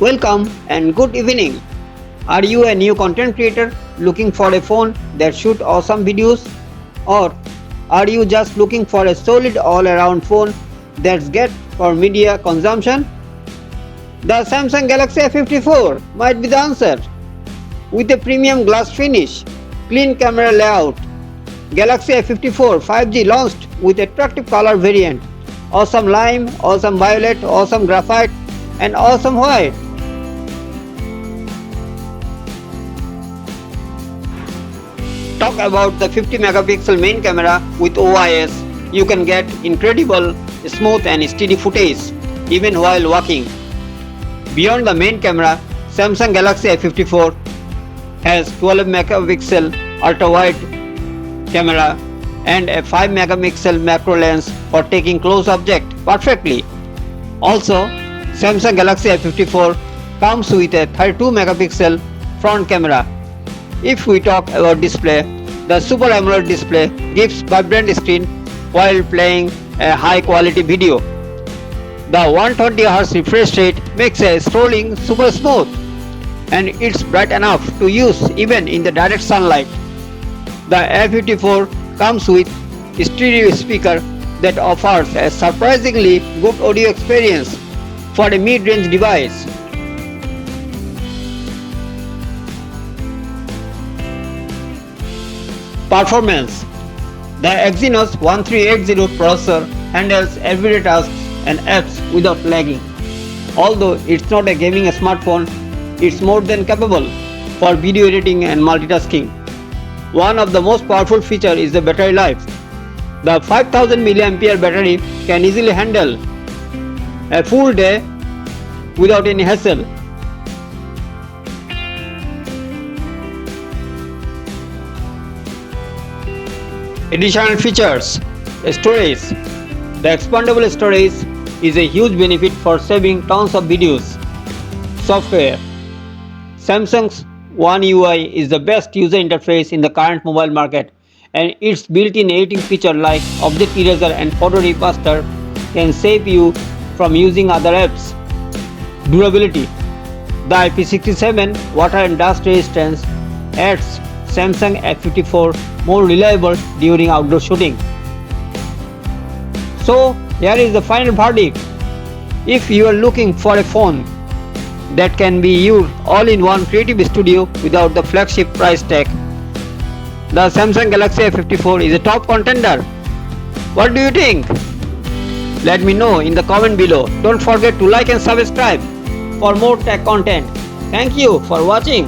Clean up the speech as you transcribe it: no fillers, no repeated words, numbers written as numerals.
Welcome and good evening. Are you a new content creator looking for a phone that shoots awesome videos? Or are you just looking for a solid all-around phone that's great for media consumption? The Samsung Galaxy A54 might be the answer. With a premium glass finish, clean camera layout, Galaxy A54 5G launched with attractive color variant, awesome lime, awesome violet, awesome graphite and awesome white. Talk about the 50 megapixel main camera with OIS. You can get incredible, smooth and steady footage even while walking. Beyond the main camera, Samsung Galaxy A54 has 12 megapixel ultrawide camera and a 5 megapixel macro lens for taking close object perfectly. Also, Samsung Galaxy A54 comes with a 32 megapixel front camera. If we talk about display, the Super AMOLED display gives vibrant screen while playing a high quality video. The 120Hz refresh rate makes a scrolling super smooth and it's bright enough to use even in the direct sunlight. The A54 comes with stereo speaker that offers a surprisingly good audio experience for a mid-range device. Performance. The Exynos 1380 processor handles everyday tasks and apps without lagging. Although it's not a gaming smartphone, it's more than capable for video editing and multitasking. One of the most powerful features is the battery life. The 5000 mAh battery can easily handle a full day without any hassle. Additional features. Storage. The expandable storage is a huge benefit for saving tons of videos. Software. Samsung's One UI is the best user interface in the current mobile market, and its built-in editing feature like object eraser and photo repaster can save you from using other apps. Durability. The IP67 water and dust resistance adds Samsung A54 more reliable during outdoor shooting. So here is the final verdict. If you are looking for a phone that can be your all-in-one creative studio without the flagship price tag, the Samsung Galaxy A54 is a top contender. What do you think? Let me know in the comment below. Don't forget to like and subscribe for more tech content. Thank you for watching.